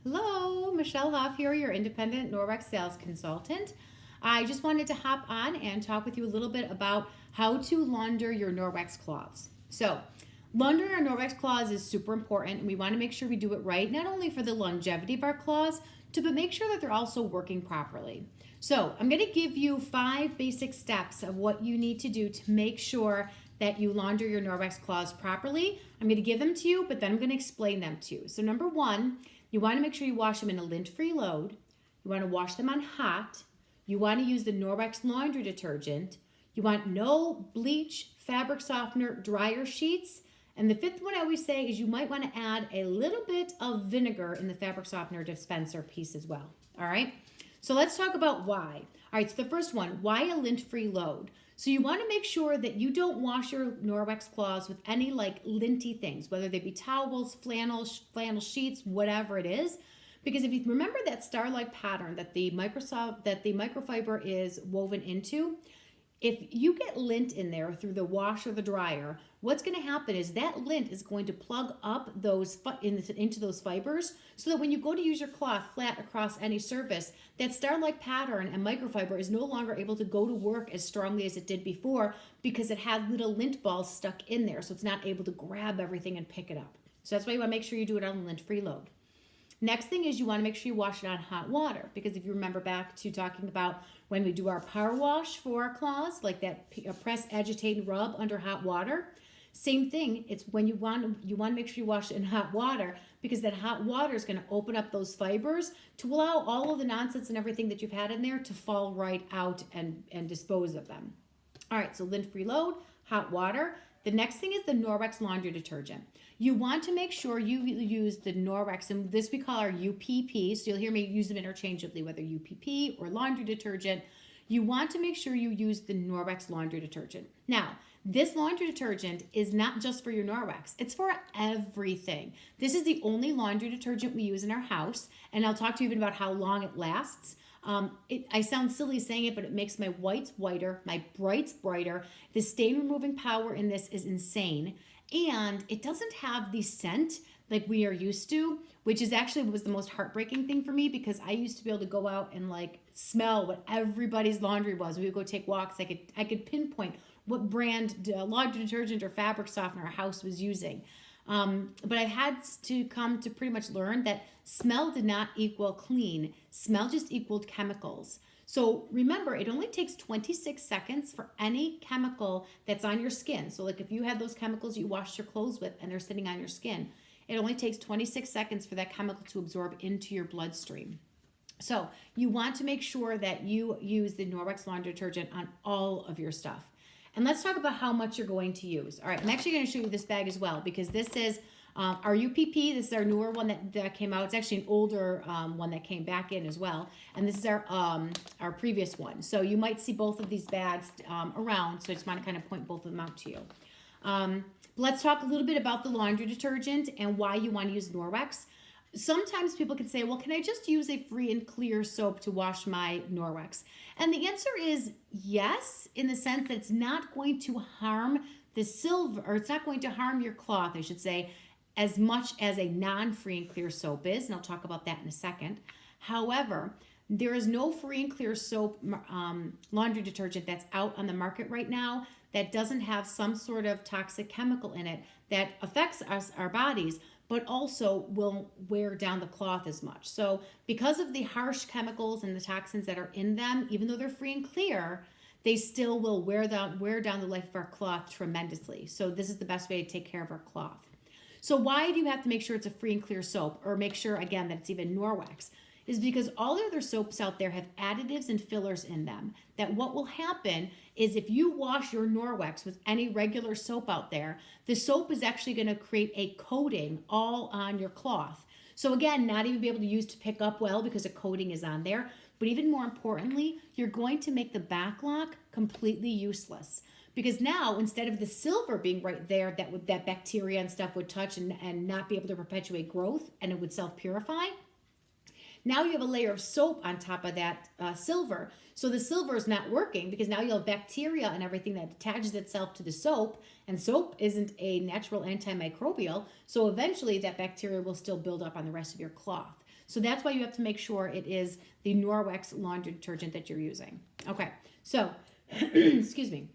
Hello, Michelle Hoff here, your independent Norwex sales consultant. I just wanted to hop on and talk with you a little bit about how to launder your Norwex cloths. So, laundering our Norwex cloths is super important, and we want to make sure we do it right, not only for the longevity of our cloths, but make sure that they're also working properly. So, I'm going to give you 5 basic steps of what you need to do to make sure that you launder your Norwex cloths properly. I'm going to give them to you, but then I'm going to explain them to you. So, number 1, you want to make sure you wash them in a lint-free load. You want to wash them on hot. You want to use the Norwex laundry detergent. You want no bleach, fabric softener, dryer sheets. And the 5th one I always say is you might want to add a little bit of vinegar in the fabric softener dispenser piece as well. All right. So let's talk about why. All right. So the first one, why a lint-free load? So you want to make sure that you don't wash your Norwex cloths with any like linty things, whether they be towels, flannel sheets, whatever it is. Because if you remember that star-like pattern that the microfiber is woven into, if you get lint in there through the wash or the dryer, what's going to happen is that lint is going to plug up into those fibers so that when you go to use your cloth flat across any surface, that star-like pattern and microfiber is no longer able to go to work as strongly as it did before because it has little lint balls stuck in there, so it's not able to grab everything and pick it up. So that's why you want to make sure you do it on a lint-free load. Next thing is you want to make sure you wash it on hot water, because if you remember back to talking about when we do our power wash for our cloths, like that press, agitate, and rub under hot water, same thing. It's when you want to make sure you wash it in hot water, because that hot water is going to open up those fibers to allow all of the nonsense and everything that you've had in there to fall right out and dispose of them. All right, so lint-free load, hot water. The next thing is the Norwex laundry detergent. You want to make sure you use the Norwex, and this we call our UPP, so you'll hear me use them interchangeably, whether UPP or laundry detergent. You want to make sure you use the Norwex laundry detergent. Now, this laundry detergent is not just for your Norwex, it's for everything. This is the only laundry detergent we use in our house, and I'll talk to you even about how long it lasts. I sound silly saying it, but it makes my whites whiter, my brights brighter. The stain removing power in this is insane. And it doesn't have the scent like we are used to, which is actually was the most heartbreaking thing for me, because I used to be able to go out and like smell what everybody's laundry was. We would go take walks. I could pinpoint what brand laundry detergent or fabric softener our house was using. But I had to come to pretty much learn that smell did not equal clean. Smell just equaled chemicals. So remember, it only takes 26 seconds for any chemical that's on your skin. So like if you had those chemicals you washed your clothes with and they're sitting on your skin, it only takes 26 seconds for that chemical to absorb into your bloodstream. So you want to make sure that you use the Norwex laundry detergent on all of your stuff. And let's talk about how much you're going to use. All right, I'm actually going to show you this bag as well, because this is our UPP. This is our newer one that came out. It's actually an older one that came back in as well. And this is our previous one. So you might see both of these bags around. So I just want to kind of point both of them out to you. Let's talk a little bit about the laundry detergent and why you want to use Norwex. Sometimes people can say, well, can I just use a free and clear soap to wash my Norwex? And the answer is yes, in the sense that it's not going to harm the silver, or it's not going to harm your cloth, I should say, as much as a non-free and clear soap is, and I'll talk about that in a second. However, there is no free and clear soap laundry detergent that's out on the market right now that doesn't have some sort of toxic chemical in it that affects us, our bodies, but also will wear down the cloth as much. So because of the harsh chemicals and the toxins that are in them, even though they're free and clear, they still will wear down the life of our cloth tremendously. So this is the best way to take care of our cloth. So why do you have to make sure it's a free and clear soap, or make sure, again, that it's even Norwex? Is because all the other soaps out there have additives and fillers in them. That what will happen is if you wash your Norwex with any regular soap out there, the soap is actually going to create a coating all on your cloth. So again, not even be able to use to pick up well because a coating is on there. But even more importantly, you're going to make the backlock completely useless. Because now, instead of the silver being right there that bacteria and stuff would touch and not be able to perpetuate growth, and it would self-purify, Now you have a layer of soap on top of that silver. So the silver is not working because now you'll have bacteria and everything that attaches itself to the soap. And soap isn't a natural antimicrobial. So eventually that bacteria will still build up on the rest of your cloth. So that's why you have to make sure it is the Norwex laundry detergent that you're using. Okay, so, excuse me,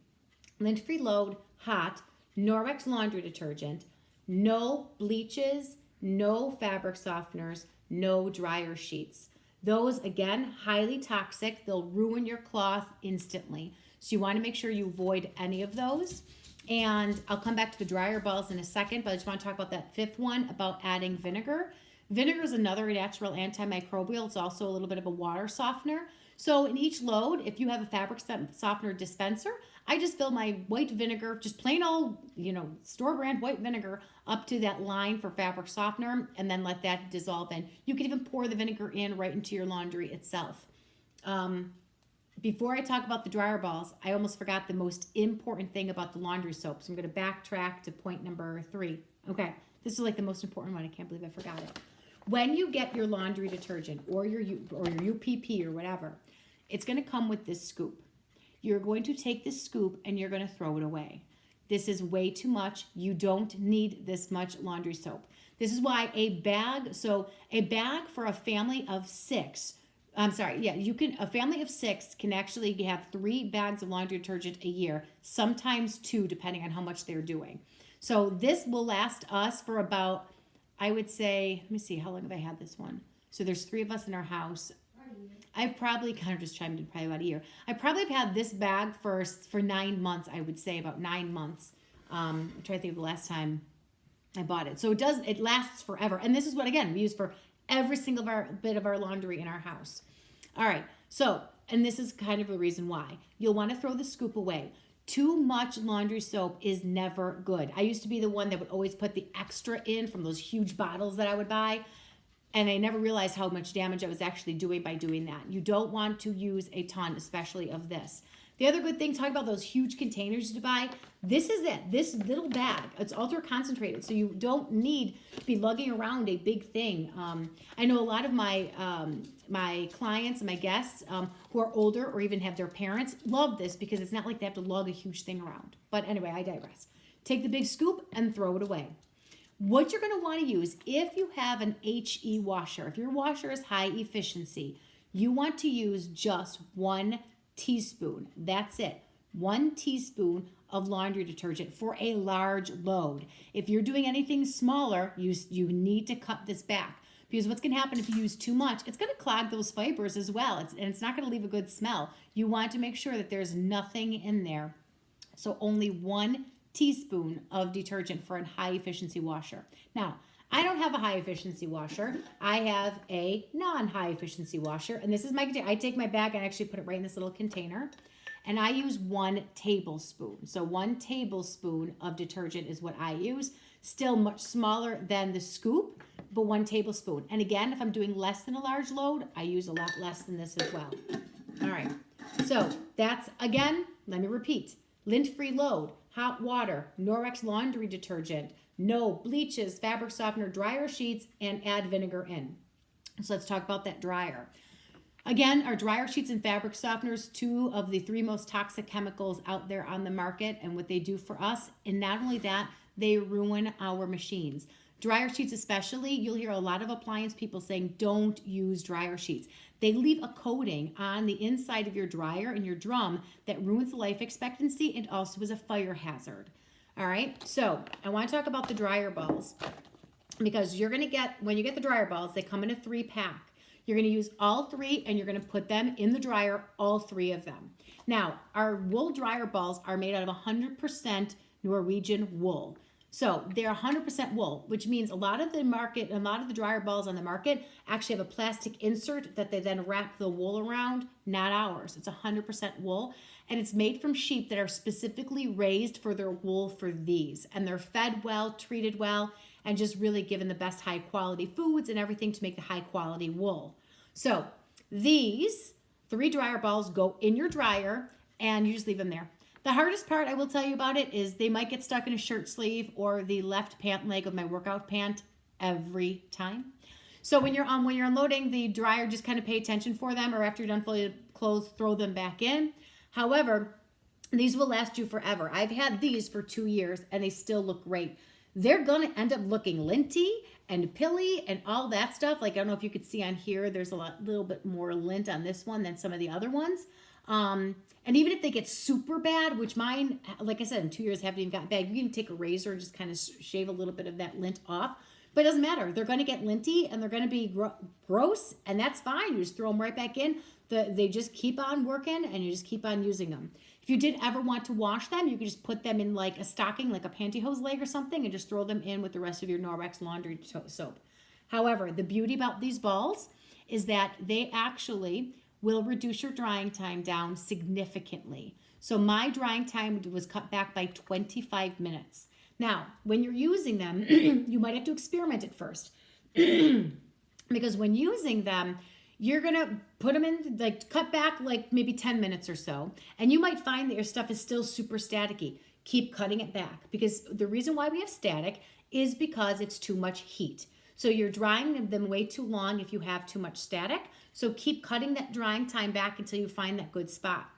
lint-free load, hot, Norwex laundry detergent, no bleaches, no fabric softeners, no dryer sheets. Those, again, highly toxic. They'll ruin your cloth instantly. So you want to make sure you avoid any of those. And I'll come back to the dryer balls in a second, but I just want to talk about that fifth one about adding vinegar. Vinegar is another natural antimicrobial. It's also a little bit of a water softener. So in each load, if you have a fabric softener dispenser, I just fill my white vinegar, just plain old, store brand white vinegar up to that line for fabric softener and then let that dissolve in. You can even pour the vinegar in right into your laundry itself. Before I talk about the dryer balls, I almost forgot the most important thing about the laundry soap. So I'm going to backtrack to point number 3. Okay, this is like the most important one. I can't believe I forgot it. When you get your laundry detergent or your UPP or whatever, it's going to come with this scoop. You're going to take this scoop and you're going to throw it away. This is way too much. You don't need this much laundry soap. This is why a bag for a family of 6, a family of 6 can actually have 3 bags of laundry detergent a year, sometimes 2, depending on how much they're doing. So this will last us for about, I would say, let me see, how long have I had this one? So there's 3 of us in our house. I've probably kind of just chimed in probably about a year. I probably have had this bag for 9 months, I would say about 9 months. I'm trying to think of the last time I bought it. So it lasts forever. And this is what, again, we use for every single bit of our laundry in our house. All right, so, and this is kind of the reason why. You'll want to throw the scoop away. Too much laundry soap is never good. I used to be the one that would always put the extra in from those huge bottles that I would buy. And I never realized how much damage I was actually doing by doing that. You don't want to use a ton, especially of this. The other good thing, talk about those huge containers to buy. This is it. This little bag, it's ultra concentrated, so you don't need to be lugging around a big thing. I know a lot of my my clients and my guests who are older or even have their parents love this because it's not like they have to lug a huge thing around. But anyway, I digress. Take the big scoop and throw it away. What you're going to want to use, if you have an HE washer, if your washer is high efficiency, you want to use just 1 teaspoon. That's it. 1 teaspoon of laundry detergent for a large load. If you're doing anything smaller, you need to cut this back. Because what's going to happen if you use too much, it's going to clog those fibers as well. And it's not going to leave a good smell. You want to make sure that there's nothing in there. So only 1 teaspoon of detergent for a high efficiency washer. Now, I don't have a high efficiency washer. I have a non-high efficiency washer. And this is my container. I take my bag and actually put it right in this little container. And I use 1 tablespoon. So 1 tablespoon of detergent is what I use. Still much smaller than the scoop, but 1 tablespoon. And again, if I'm doing less than a large load, I use a lot less than this as well. All right. So that's, again, let me repeat. Lint-free load, hot water, Norwex laundry detergent, no bleaches, fabric softener, dryer sheets, and add vinegar in. So let's talk about that dryer. Again, our dryer sheets and fabric softeners, 2 of the 3 most toxic chemicals out there on the market and what they do for us. And not only that, they ruin our machines. Dryer sheets especially, you'll hear a lot of appliance people saying don't use dryer sheets. They leave a coating on the inside of your dryer and your drum that ruins the life expectancy and also is a fire hazard. All right, so I want to talk about the dryer balls because you're going to get, when you get the dryer balls, they come in a 3-pack. You're going to use all 3 and you're going to put them in the dryer, all 3 of them. Now, our wool dryer balls are made out of 100% Norwegian wool. So they're 100% wool, which means a lot of the dryer balls on the market actually have a plastic insert that they then wrap the wool around. Not ours. It's 100% wool. And it's made from sheep that are specifically raised for their wool for these. And they're fed well, treated well, and just really given the best high quality foods and everything to make the high quality wool. So these 3 dryer balls go in your dryer and you just leave them there. The hardest part I will tell you about it is they might get stuck in a shirt sleeve or the left pant leg of my workout pant every time. So when you're unloading the dryer, just kind of pay attention for them, or after you're done folding clothes, throw them back in. However, these will last you forever. I've had these for 2 years and they still look great. They're going to end up looking linty and pilly and all that stuff. Like, I don't know if you could see on here, there's little bit more lint on this one than some of the other ones. And even if they get super bad, which mine, like I said, in 2 years haven't even gotten bad, you can take a razor and just kind of shave a little bit of that lint off. But it doesn't matter. They're going to get linty and they're going to be gross, and that's fine. You just throw them right back in. They just keep on working, and you just keep on using them. If you did ever want to wash them, you could just put them in like a stocking, like a pantyhose leg or something, and just throw them in with the rest of your Norwex laundry soap. However, the beauty about these balls is that they actually will reduce your drying time down significantly. So my drying time was cut back by 25 minutes. Now, when you're using them, you might have to experiment at first. Because when using them, you're going to put them in, like, cut back like maybe 10 minutes or so. And you might find that your stuff is still super staticky. Keep cutting it back. Because the reason why we have static is because it's too much heat. So you're drying them way too long if you have too much static. So keep cutting that drying time back until you find that good spot.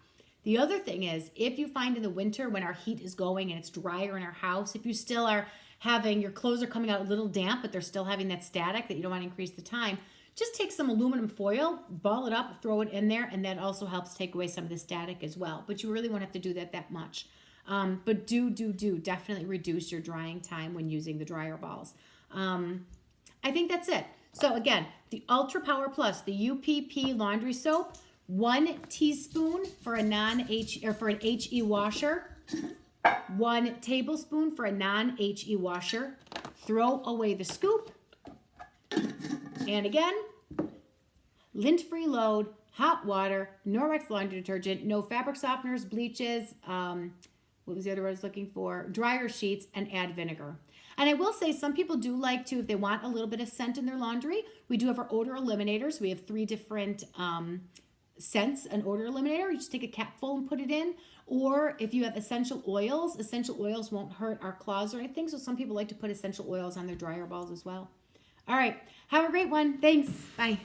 The other thing is, if you find in the winter when our heat is going and it's drier in our house, if you still are having, your clothes are coming out a little damp, but they're still having that static that you don't want to increase the time, just take some aluminum foil, ball it up, throw it in there, and that also helps take away some of the static as well. But you really won't have to do that much. But do definitely reduce your drying time when using the dryer balls. I think that's it. So again, the Ultra Power Plus, the UPP laundry soap, 1 teaspoon for an HE washer, 1 tablespoon for a non-HE washer. Throw away the scoop. And again, lint-free load, hot water, Norwex laundry detergent, no fabric softeners, bleaches, what was the other word I was looking for? Dryer sheets, and add vinegar. And I will say some people do like to, if they want a little bit of scent in their laundry, we do have our odor eliminators. We have 3 different scents, an odor eliminator. You just take a capful and put it in. Or if you have essential oils won't hurt our claws or anything. So some people like to put essential oils on their dryer balls as well. All right. Have a great one. Thanks. Bye.